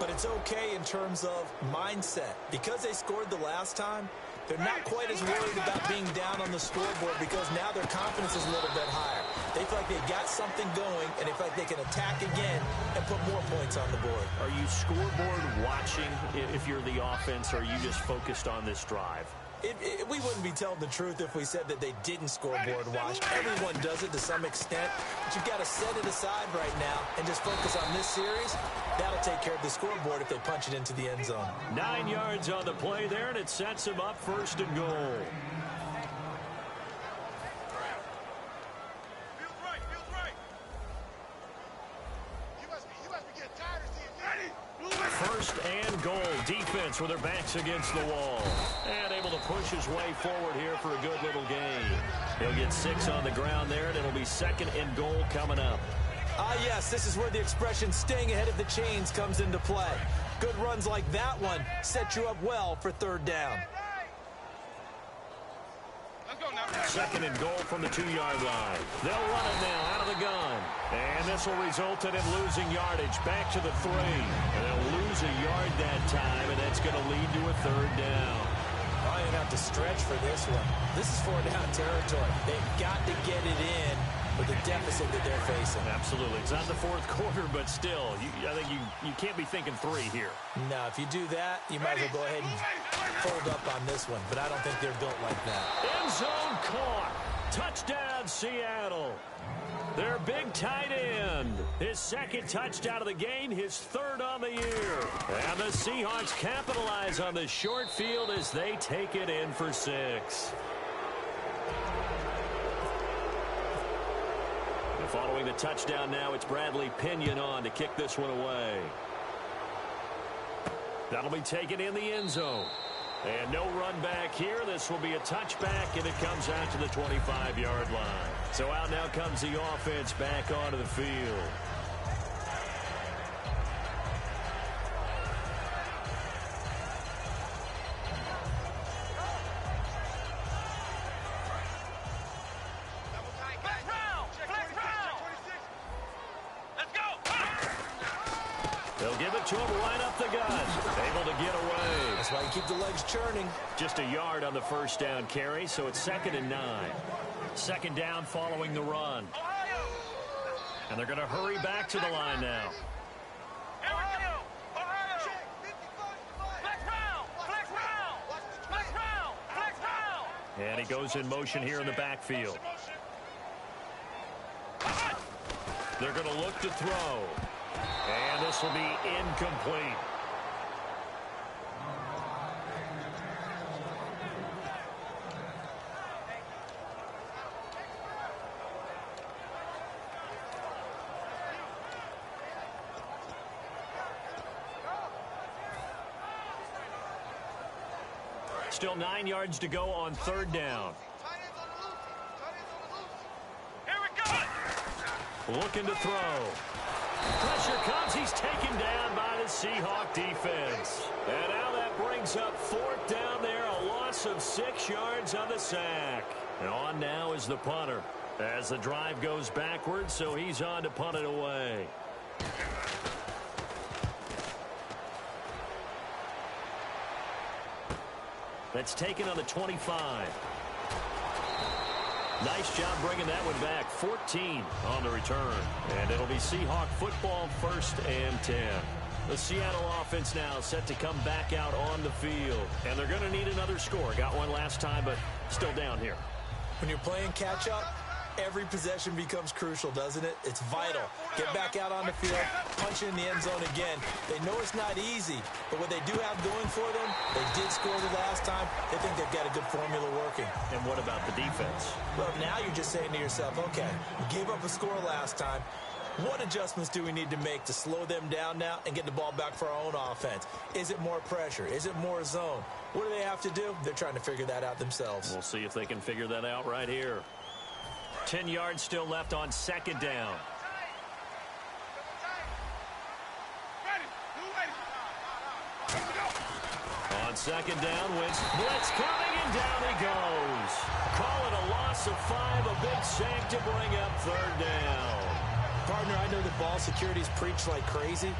But it's okay in terms of mindset. Because they scored the last time, they're not quite as worried about being down on the scoreboard because now their confidence is a little bit higher. They feel like they got something going, and they feel like they can attack again and put more points on the board. Are you scoreboard watching if you're the offense, or are you just focused on this drive? We wouldn't be telling the truth if we said that they didn't scoreboard watch. Everyone does it to some extent, but you've got to set it aside right now and just focus on this series. That'll take care of the scoreboard if they punch it into the end zone. 9 yards on the play there, and it sets him up first and goal. First and goal. Defense with their backs against the wall. And able to push his way forward here for a good little gain. He'll get 6 on the ground there, and it'll be second and goal coming up. Yes, this is where the expression staying ahead of the chains comes into play. Good runs like that one set you up well for third down. Second and goal from the 2-yard line. They'll run it now out of the gun. And this will result in him losing yardage back to the 3. And they'll lose a yard that time, and that's going to lead to a third down. I didn't have to stretch for this one. This is 4-down territory. They've got to get it in with the deficit that they're facing. Absolutely. It's not the fourth quarter, but still, I think you can't be thinking 3 here. No, if you do that, you might as well go ahead and fold up on this one, but I don't think they're built like that. End zone caught. Touchdown, Seattle. Their big tight end. His second touchdown of the game, his third on the year. And the Seahawks capitalize on the short field as they take it in for 6. Following the touchdown now, it's Bradley Pinion on to kick this one away. That'll be taken in the end zone. And no run back here. This will be a touchback, and it comes out to the 25-yard line. So out now comes the offense back onto the field. They'll give it to him right up the gut. Able to get away. That's why you keep the legs churning. Just a yard on the first down carry, so it's 2nd and 9. Second down following the run. And they're going to hurry back to the line now. And he goes in motion here in the backfield. They're going to look to throw. And this will be incomplete. Still 9 yards to go on third down. Here we go. Looking to throw. Pressure comes. He's taken down by the Seahawk defense. And now that brings up fourth down there. A loss of 6 yards on the sack. And on now is the punter. As the drive goes backwards, so he's on to punt it away. That's taken on the 25. Nice job bringing that one back. 14 on the return. And it'll be Seahawk football, 1st and 10. The Seattle offense now set to come back out on the field. And they're going to need another score. Got one last time, but still down here. When you're playing catch-up, every possession becomes crucial, doesn't it? It's vital. Get back out on the field, punch in the end zone again. They know it's not easy, but what they do have going for them, they did score the last time. They think they've got a good formula working. And what about the defense? Well, now you're just saying to yourself, okay, we gave up a score last time. What adjustments do we need to make to slow them down now and get the ball back for our own offense? Is it more pressure? Is it more zone? What do they have to do? They're trying to figure that out themselves. We'll see if they can figure that out right here. 10 yards still left on 2nd down. On 2nd down, Wentz blitz coming, and down he goes. Call it a loss of 5, a big sack to bring up 3rd down. Partner, I know that ball security is preached like crazy,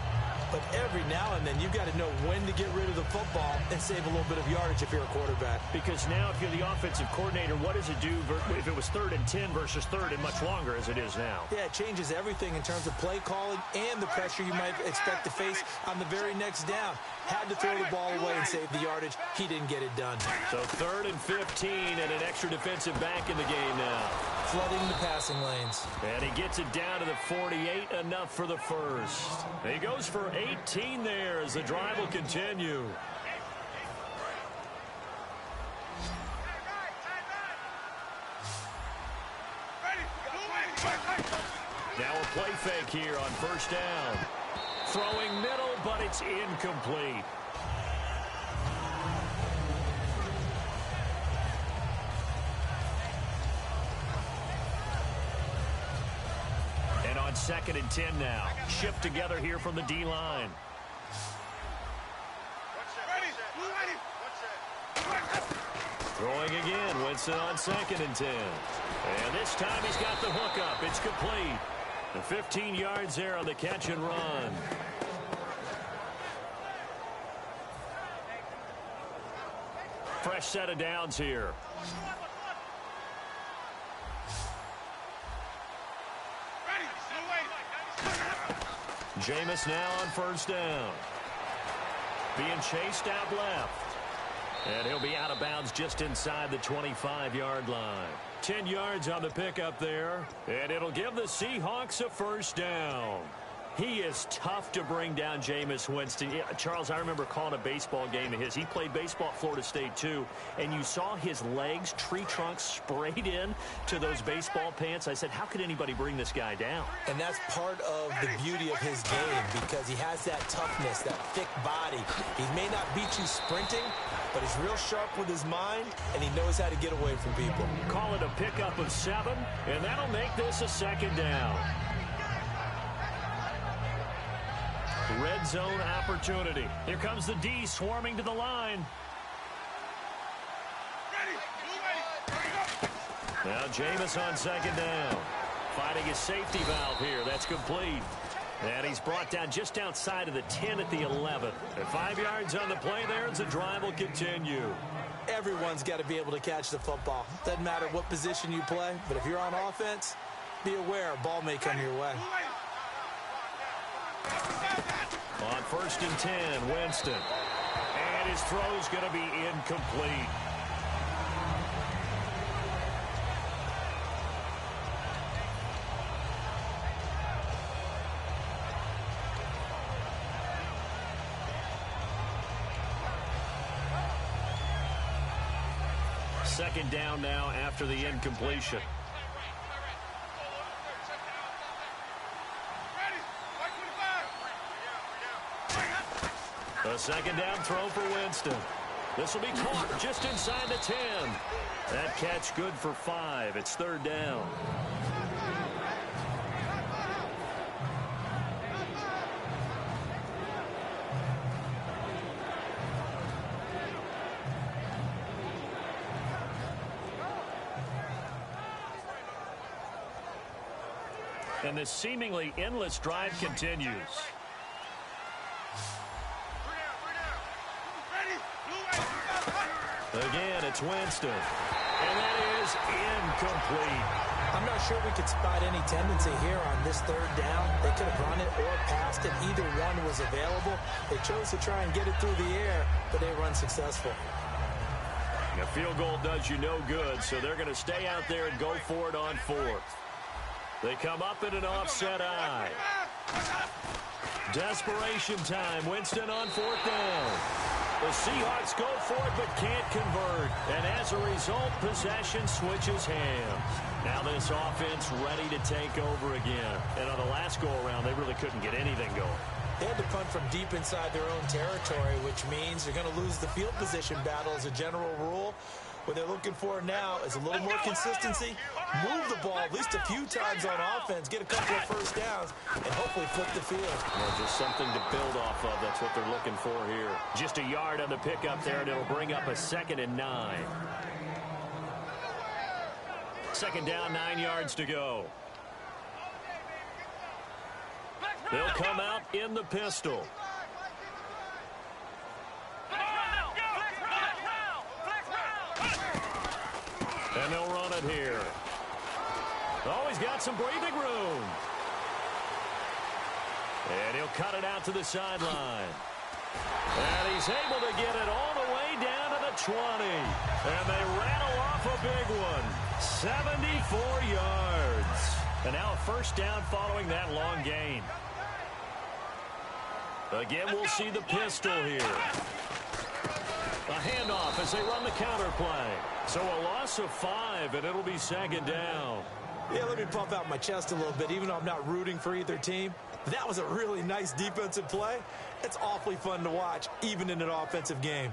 but every now and then you've got to know when to get rid of the football and save a little bit of yardage if you're a quarterback. Because now if you're the offensive coordinator, what does it do if it was 3rd and 10 versus 3rd and much longer as it is now? Yeah, it changes everything in terms of play calling and the pressure you might expect to face on the very next down. Had to throw the ball away and save the yardage. He didn't get it done. So 3rd and 15 and an extra defensive back in the game now. Flooding the passing lanes. And he gets it down to the 48, enough for the first. He goes for 18 there as the drive will continue. Now a play fake here on 1st down. Throwing middle, but it's incomplete. And on 2nd and 10 now. Shift together here from the D-line. Throwing again. Winston on 2nd and 10. And this time he's got the hook up. It's complete. And 15 yards there on the catch and run. Fresh set of downs here. Jameis now on 1st down. Being chased out left. And he'll be out of bounds just inside the 25-yard line. 10 yards on the pickup there. And it'll give the Seahawks a 1st down. He is tough to bring down, Jameis Winston. Yeah, Charles, I remember calling a baseball game of his. He played baseball at Florida State, too. And you saw his legs, tree trunks sprayed in to those baseball pants. I said, how could anybody bring this guy down? And that's part of the beauty of his game because he has that toughness, that thick body. He may not beat you sprinting, but he's real sharp with his mind, and he knows how to get away from people. Call it a pickup of 7, and that'll make this a 2nd down. Red zone opportunity. Here comes the D swarming to the line. Now Jameis on 2nd down. Finding his safety valve here. That's complete. And he's brought down just outside of the 10 at the 11. And 5 yards on the play there as the drive will continue. Everyone's got to be able to catch the football. Doesn't matter what position you play, but if you're on offense, be aware a ball may come your way. On 1st and 10, Winston. And his throw's going to be incomplete. Second down now after the incompletion. A 2nd down throw for Winston. This will be caught just inside the 10. That catch good for 5. It's 3rd down. And this seemingly endless drive continues. The It's Winston. And that is incomplete. I'm not sure we could spot any tendency here on this third down. They could have run it or passed it. Either one was available. They chose to try and get it through the air, but they were unsuccessful. A field goal does you no good, so they're going to stay out there and go for it on fourth. They come up in an offset eye. Desperation time. Winston on fourth down. The Seahawks go for it but can't convert. And as a result, possession switches hands. Now this offense ready to take over again. And on the last go-around, they really couldn't get anything going. They had to punt from deep inside their own territory, which means they're going to lose the field position battle as a general rule. What they're looking for now is a little more consistency, move the ball at least a few times on offense, get a couple of first downs, and hopefully flip the field. Well, just something to build off of. That's what they're looking for here. Just a yard on the pickup there, and it'll bring up a 2nd and 9. 2nd down, 9 yards to go. They'll come out in the pistol. And they'll run it here. Oh, he's got some breathing room. And he'll cut it out to the sideline. And he's able to get it all the way down to the 20. And they rattle off a big one. 74 yards. And now a first down following that long gain. Again, we'll see the pistol here. A handoff as they run the counter play. So a loss of 5, and it'll be 2nd down. Yeah, let me puff out my chest a little bit, even though I'm not rooting for either team. That was a really nice defensive play. It's awfully fun to watch, even in an offensive game.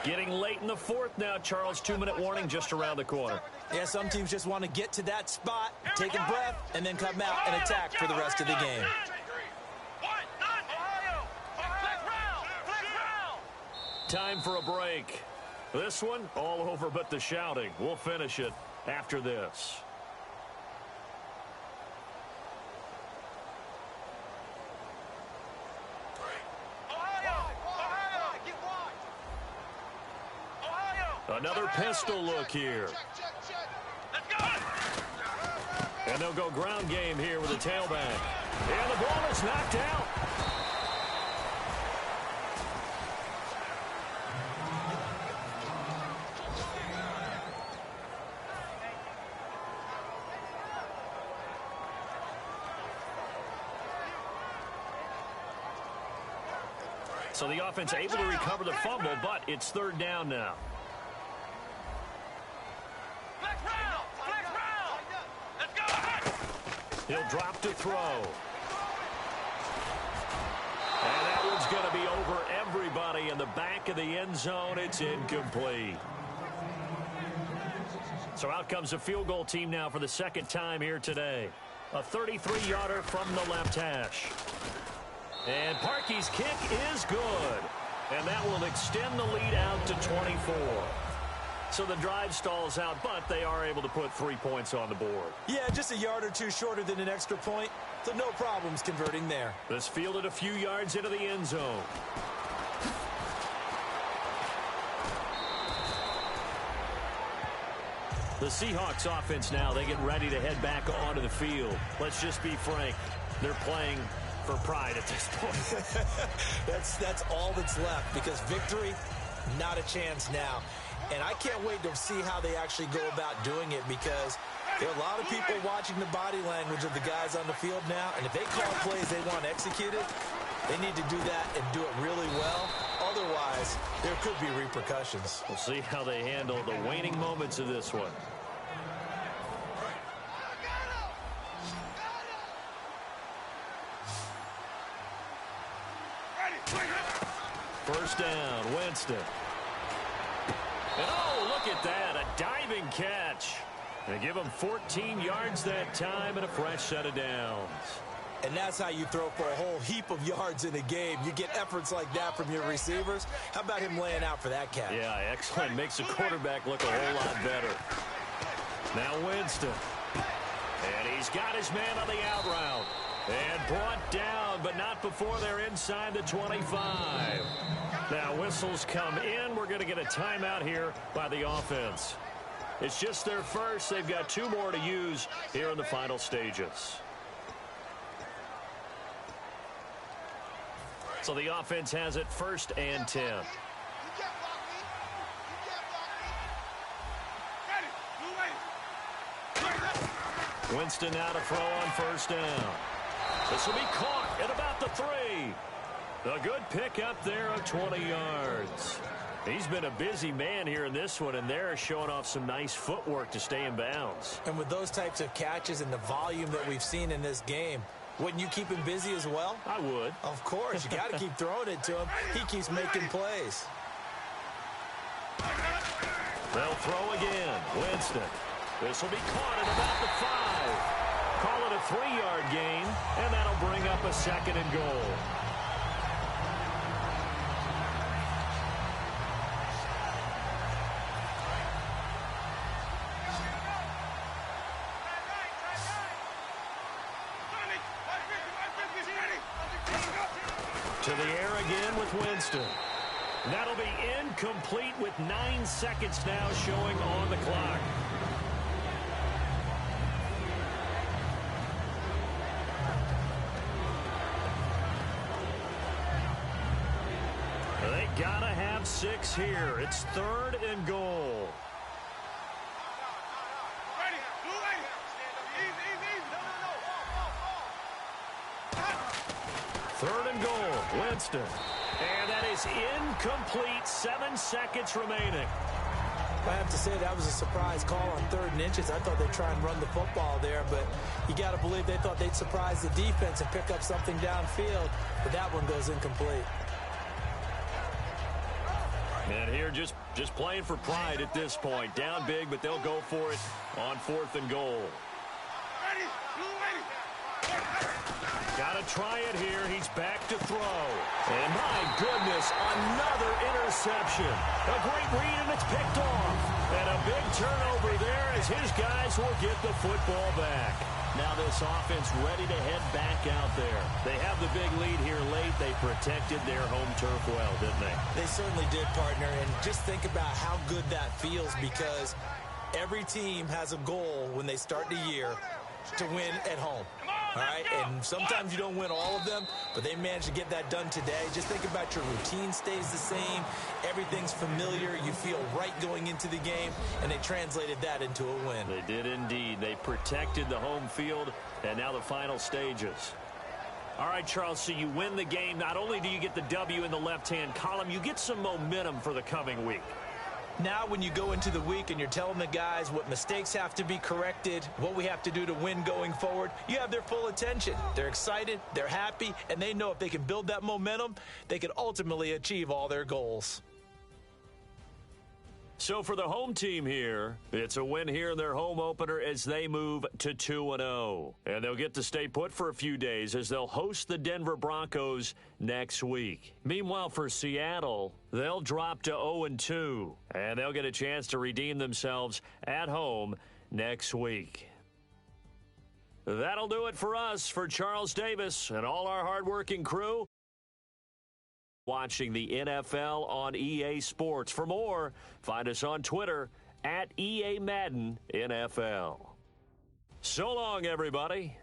Getting late in the fourth now, Charles. 2-minute warning just around the corner. Yeah, some teams just want to get to that spot, take a breath, and then come out and attack for the rest of the game. Time for a break. This one, all over but the shouting. We'll finish it after this. Another pistol look here. And they'll go ground game here with a tailback. And the ball is knocked out. So the offense able to recover the fumble, but it's 3rd down now. He'll drop to throw. And that one's going to be over everybody in the back of the end zone. It's incomplete. So out comes the field goal team now for the 2nd time here today. A 33-yarder from the left hash. And Parkey's kick is good. And that will extend the lead out to 24. So the drive stalls out, but they are able to put 3 points on the board. Yeah, just a yard or two shorter than an extra point. So no problems converting there. This fielded a few yards into the end zone. The Seahawks offense now, they get ready to head back onto the field. Let's just be frank. They're playing for pride at this point. That's all that's left, because victory, not a chance now. And I can't wait to see how they actually go about doing it, because there are a lot of people watching the body language of the guys on the field now, and if they call plays they want executed, they need to do that and do it really well. Otherwise, there could be repercussions. We'll see how they handle the waning moments of this one. First down, Winston. And oh, look at that, a diving catch. They give him 14 yards that time and a fresh set of downs. And that's how you throw for a whole heap of yards in a game. You get efforts like that from your receivers. How about him laying out for that catch? Yeah, excellent. Makes the quarterback look a whole lot better. Now Winston. And he's got his man on the out route. And brought down, but not before before they're inside the 25. Now, whistles come in. We're going to get a timeout here by the offense. It's just their first. They've got 2 more to use here in the final stages. So the offense has it 1st and 10. Winston now to throw on 1st down. This will be caught at about the 3. A good pick up there of 20 yards. He's been a busy man here in this one, and they're showing off some nice footwork to stay in bounds. And with those types of catches and the volume that we've seen in this game, wouldn't you keep him busy as well? I would. Of course. You got to keep throwing it to him. He keeps making plays. They'll throw again. Winston. This will be caught at about the 5. Call it a 3-yard gain, and that'll bring up a 2nd and goal. To the air again with Winston. That'll be incomplete with 9 seconds now showing on the clock. They gotta have 6 here. It's 3rd and goal. Third and goal, Winston. And that is incomplete, 7 seconds remaining. I have to say that was a surprise call on 3rd and inches. I thought they'd try and run the football there, but you got to believe they thought they'd surprise the defense and pick up something downfield, but that one goes incomplete. And here just playing for pride at this point. Down big, but they'll go for it on 4th and goal. Got to try it here. He's back to throw. And my goodness, another interception. A great read, and it's picked off. And a big turnover there as his guys will get the football back. Now this offense ready to head back out there. They have the big lead here late. They protected their home turf well, didn't they? They certainly did, partner. And just think about how good that feels, because every team has a goal when they start the year to win at home. All right, and sometimes you don't win all of them, but they managed to get that done today. Just think about your routine stays the same. Everything's familiar. You feel right going into the game, and they translated that into a win. They did indeed. They protected the home field, and now the final stages. All right, Charles, so you win the game. Not only do you get the W in the left-hand column, you get some momentum for the coming week. Now when you go into the week and you're telling the guys what mistakes have to be corrected, what we have to do to win going forward, you have their full attention. They're excited, they're happy, and they know if they can build that momentum, they can ultimately achieve all their goals. So for the home team here, it's a win here in their home opener as they move to 2-0. And they'll get to stay put for a few days as they'll host the Denver Broncos next week. Meanwhile, for Seattle, they'll drop to 0-2. And they'll get a chance to redeem themselves at home next week. That'll do it for us. For Charles Davis and all our hardworking crew, watching the NFL on EA Sports. For more, find us on Twitter at EA Madden NFL. So long, everybody.